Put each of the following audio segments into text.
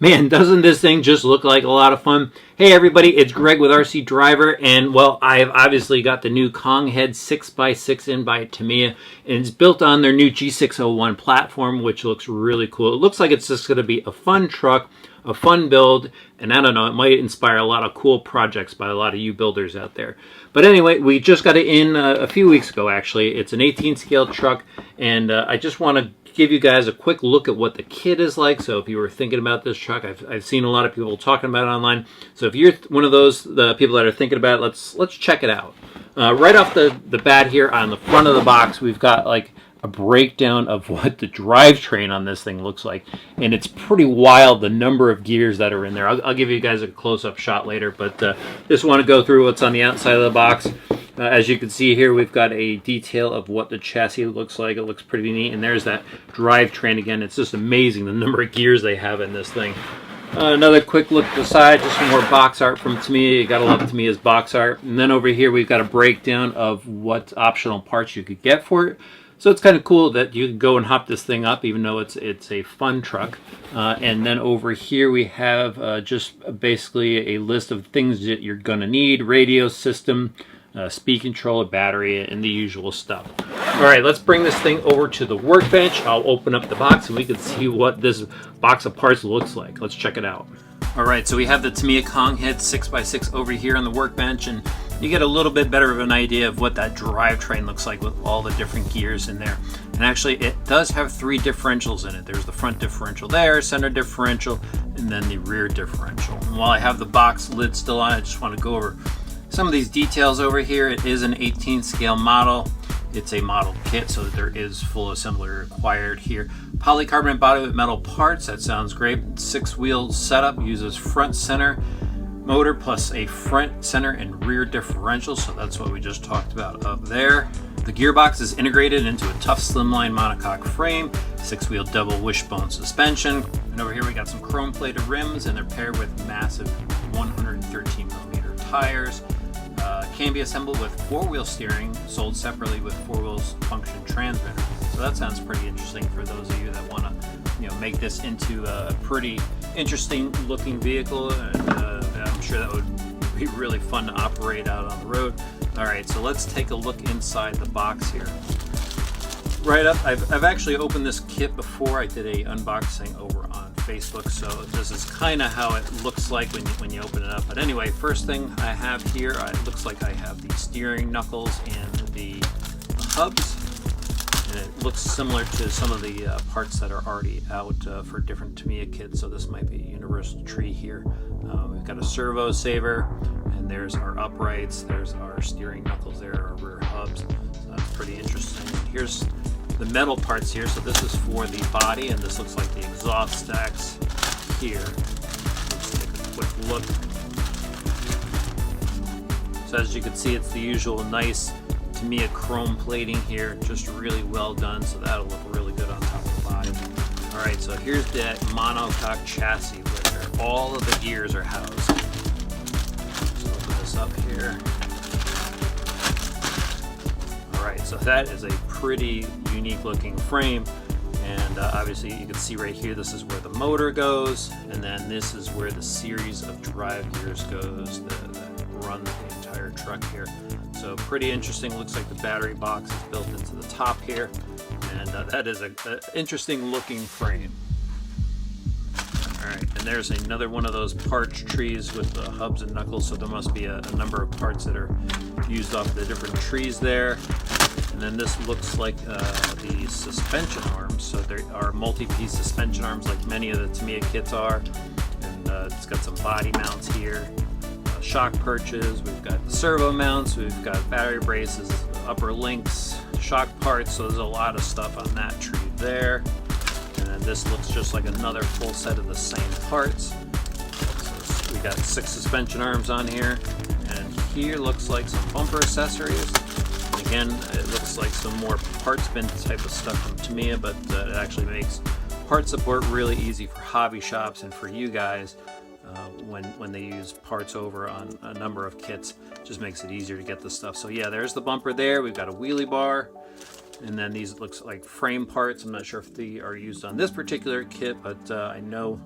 Man, doesn't this thing just look like a lot of fun? Hey everybody, it's Greg with RC Driver, and well, I've obviously got the new Konghead 6x6 in by Tamiya, and it's built on their new G6-01 platform, which looks really cool. It looks like it's just going to be a fun truck, a fun build, and I don't know, it might inspire a lot of cool projects by a lot of you builders out there. But anyway, we just got it in a few weeks ago, actually. It's an 18 scale truck, and I just want to give you guys a quick look at what the kit is like. So if you were thinking about this truck, I've seen a lot of people talking about it online. So if you're one of those people that are thinking about it, let's check it out. Right off the bat here on the front of the box, we've got like a breakdown of what the drivetrain on this thing looks like, and it's pretty wild the number of gears that are in there. I'll give you guys a close-up shot later, but just want to go through what's on the outside of the box. As you can see here, we've got a detail of what the chassis looks like. It looks pretty neat, and there's that drivetrain again. It's just amazing the number of gears they have in this thing. Another quick look at the side, just some more box art from Tamiya. You gotta love Tamiya's box art. And then over here we've got a breakdown of what optional parts you could get for it. So it's kind of cool that you can go and hop this thing up, even though it's a fun truck. And then over here we have just basically a list of things that you're gonna need: radio system, speed controller, battery, and the usual stuff. All right, let's bring this thing over to the workbench. I'll open up the box and we can see what this box of parts looks like. Let's check it out. All right, so we have the Tamiya Konghead 6x6 over here on the workbench, and you get a little bit better of an idea of what that drivetrain looks like with all the different gears in there. And actually, it does have 3 differentials in it. There's the front differential there, center differential, and then the rear differential. And while I have the box lid still on, I just want to go over some of these details over here. It is an 18 scale model. It's a model kit, so that there is full assembly required here. Polycarbonate body with metal parts, that sounds great. 6-wheel setup, uses front center motor plus a front, center, and rear differential, so that's what we just talked about up there. The gearbox is integrated into a tough slimline monocoque frame, 6-wheel double wishbone suspension, and over here we got some chrome plated rims, and they're paired with massive 113mm tires. Can be assembled with 4-wheel steering, sold separately with 4-wheels function transmitter. So that sounds pretty interesting for those of you that want to, make this into a pretty interesting looking vehicle, and I'm sure that would be really fun to operate out on the road. All right, so let's take a look inside the box here. Right up, I've actually opened this kit before. I did a unboxing over on Facebook, so this is kind of how it looks like when you open it up. But anyway, first thing I have here, it looks like I have the steering knuckles and the hubs, and it looks similar to some of the parts that are already out for different Tamiya kits. So this might be a universal tree here. We've got a servo saver, and there's our uprights, there's our steering knuckles there, our rear hubs. So that's pretty interesting. Here's the metal parts here. So this is for the body, and this looks like the exhaust stacks here. Let's take a quick look. So as you can see, it's the usual nice Tamiya chrome plating here, just really well done, so that'll look really good on top of the body. All right, so here's that monocoque chassis where all of the gears are housed. Let's open this up here. Alright, so that is a pretty unique looking frame, and obviously you can see right here, this is where the motor goes, and then this is where the series of drive gears goes that run the entire truck here. So pretty interesting. Looks like the battery box is built into the top here, and that is an interesting looking frame. Alright, and there's another one of those parts trees with the hubs and knuckles, so there must be a number of parts that are used off the different trees there. And then this looks like the suspension arms. So there are multi-piece suspension arms like many of the Tamiya kits are. And it's got some body mounts here, shock perches, we've got the servo mounts, we've got battery braces, upper links, shock parts, so there's a lot of stuff on that tree there. And then this looks just like another full set of the same parts. So we got 6 suspension arms on here, and here looks like some bumper accessories. Again, it looks like some more parts bin type of stuff from Tamiya, but it actually makes part support really easy for hobby shops and for you guys when they use parts over on a number of kits. Just makes it easier to get the stuff. So yeah, there's the bumper there. We've got a wheelie bar, and then these looks like frame parts. I'm not sure if they are used on this particular kit, but I know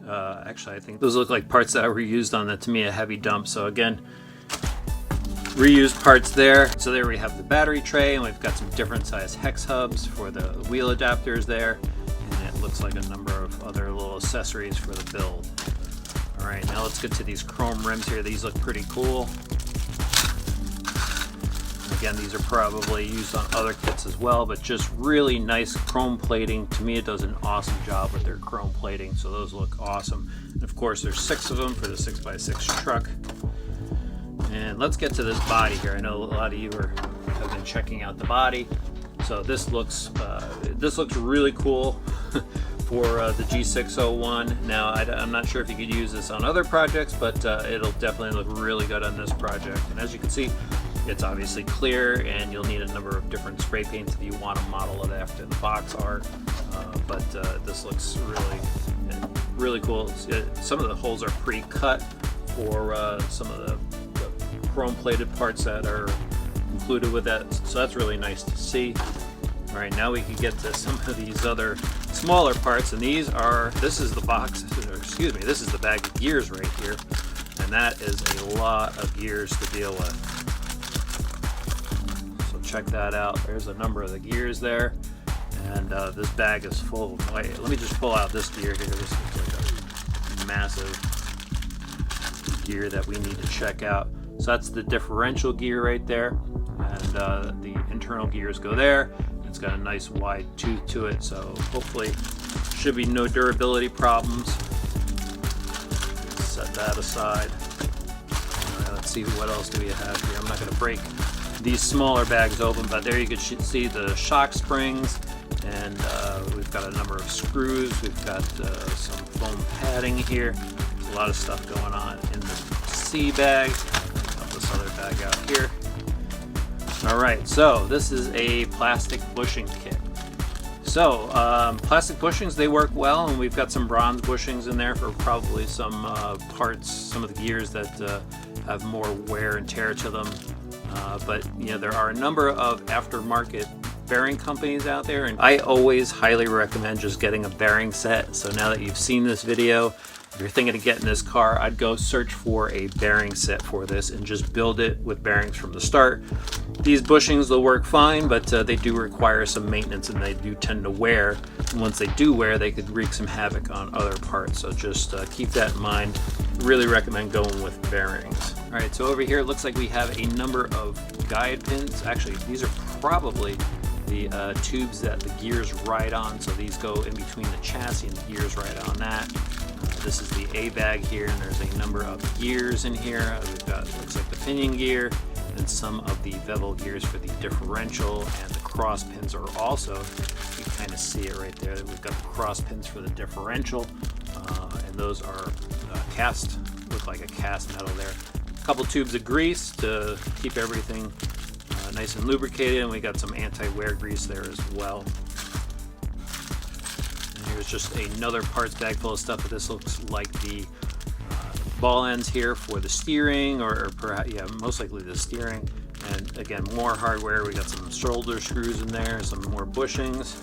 Actually, I think those look like parts that were used on the Tamiya heavy dump. So again, reused parts there. So there we have the battery tray, and we've got some different size hex hubs for the wheel adapters there. And it looks like a number of other little accessories for the build. All right, now let's get to these chrome rims here. These look pretty cool. Again, these are probably used on other kits as well, but just really nice chrome plating. Tamiya does an awesome job with their chrome plating, so those look awesome. And of course, there's 6 of them for the 6x6 truck. And let's get to this body here. I know a lot of you have been checking out the body. So this looks really cool for the G6-01. Now, I'm not sure if you could use this on other projects, but it'll definitely look really good on this project. And as you can see, it's obviously clear, and you'll need a number of different spray paints if you want to model it after the box art. But this looks really cool. Some of the holes are pre-cut for some of the chrome-plated parts that are included with that, so that's really nice to see. All right, now we can get to some of these other smaller parts, and this is the box, or excuse me, this is the bag of gears right here, and that is a lot of gears to deal with. So check that out. There's a number of the gears there, and this bag is full. Wait, let me just pull out this gear here. This is like a massive gear that we need to check out. So that's the differential gear right there, and the internal gears go there. It's got a nice wide tooth to it, so hopefully should be no durability problems. Set that aside. All right, let's see what else do we have here. I'm not going to break these smaller bags open, but there you can see the shock springs, and we've got a number of screws. We've got some foam padding here. There's a lot of stuff going on in the C bag. This other bag out here. All right, so this is a plastic bushing kit. So plastic bushings, they work well, and we've got some bronze bushings in there for probably some parts, some of the gears that have more wear and tear to them. But you know, there are a number of aftermarket bearing companies out there, and I always highly recommend just getting a bearing set. So now that you've seen this video, if you're thinking of getting this car, I'd go search for a bearing set for this and just build it with bearings from the start. These bushings will work fine, but they do require some maintenance, and they do tend to wear. And once they do wear, they could wreak some havoc on other parts. So just keep that in mind. Really recommend going with bearings. All right, so over here it looks like we have a number of guide pins. Actually, these are probably the tubes that the gears ride on. So these go in between the chassis and the gears ride on that. This is the A bag here, and there's a number of gears in here. We've got, looks like the pinion gear and some of the bevel gears for the differential, and the cross pins are also, you can kind of see it right there. We've got the cross pins for the differential, and those are cast, look like a cast metal there. A couple tubes of grease to keep everything nice and lubricated, and we got some anti-wear grease there as well. Here's just another parts bag full of stuff, but this looks like the ball ends here for the steering, or perhaps, yeah, most likely the steering. And again, more hardware. We got some shoulder screws in there, some more bushings.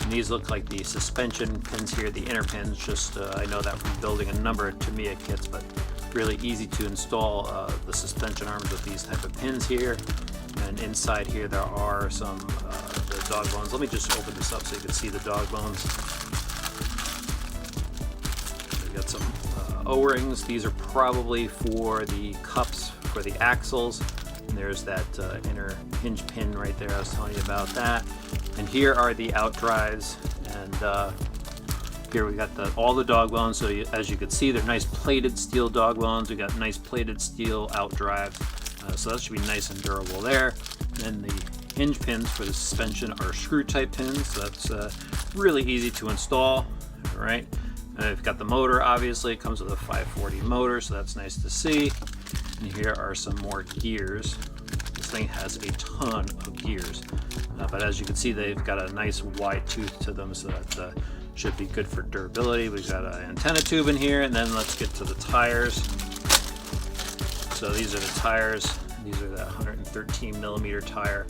And these look like the suspension pins here, the inner pins. Just I know that from building a number of Tamiya kits, but really easy to install the suspension arms with these type of pins here. And inside here there are some the dog bones. Let me just open this up so you can see the dog bones. We've got some O-rings. These are probably for the cups for the axles. And there's that inner hinge pin right there. I was telling you about that. And here are the out drives. And here we got all the dog bones. So as you can see, they're nice plated steel dog bones. We got nice plated steel out drives. So that should be nice and durable there. And the hinge pins for the suspension are screw type pins. So that's really easy to install. All right. I've got the motor, obviously. It comes with a 540 motor, so that's nice to see. And here are some more gears. This thing has a ton of gears. But as you can see, they've got a nice wide tooth to them, so that should be good for durability. We've got an antenna tube in here, and then let's get to the tires. So these are the tires. These are that 113 millimeter tire.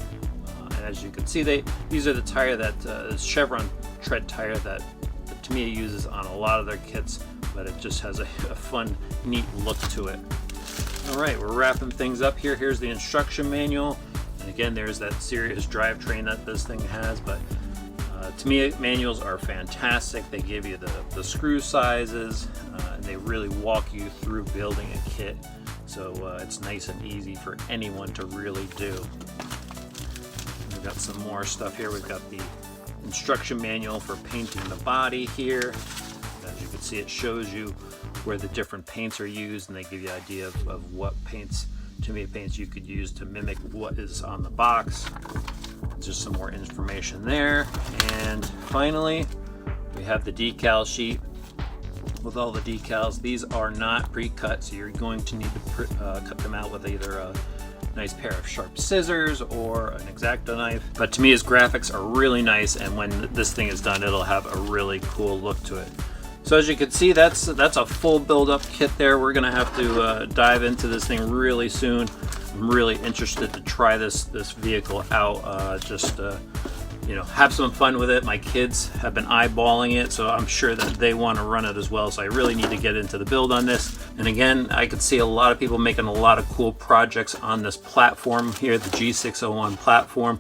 And as you can see, these are the tire that Chevron tread tire that the Tamiya uses on a lot of their kits, but it just has a fun, neat look to it. All right, we're wrapping things up here. Here's the instruction manual. And again, there's that serious drivetrain that this thing has, but Tamiya manuals are fantastic. They give you the screw sizes, and they really walk you through building a kit. So it's nice and easy for anyone to really do. We've got some more stuff here. We've got the instruction manual for painting the body here. As you can see, it shows you where the different paints are used, and they give you an idea of what paints, Tamiya paints, you could use to mimic what is on the box. Just some more information there. And finally, we have the decal sheet with all the decals. These are not pre-cut, so you're going to need to cut them out with either a nice pair of sharp scissors or an X-Acto knife. But Tamiya's graphics are really nice, and when this thing is done, it'll have a really cool look to it. So as you can see, that's a full build-up kit there. We're gonna have to dive into this thing really soon. I'm really interested to try this vehicle out. You know, have some fun with it. My kids have been eyeballing it, so I'm sure that they want to run it as well. So I really need to get into the build on this. And again, I could see a lot of people making a lot of cool projects on this platform here, the G6-01 platform.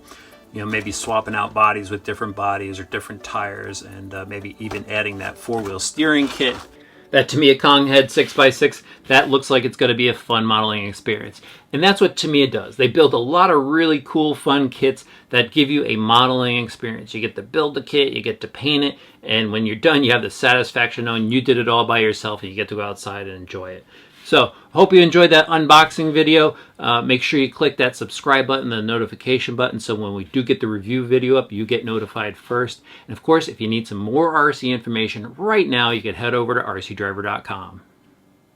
You know, maybe swapping out bodies with different bodies or different tires, and maybe even adding that four-wheel steering kit. That Tamiya Konghead 6x6, that looks like it's going to be a fun modeling experience. And that's what Tamiya does. They build a lot of really cool, fun kits that give you a modeling experience. You get to build the kit, you get to paint it, and when you're done, you have the satisfaction knowing you did it all by yourself, and you get to go outside and enjoy it. So, hope you enjoyed that unboxing video. Make sure you click that subscribe button, the notification button, so when we do get the review video up, you get notified first. And of course, if you need some more RC information right now, you can head over to rcdriver.com.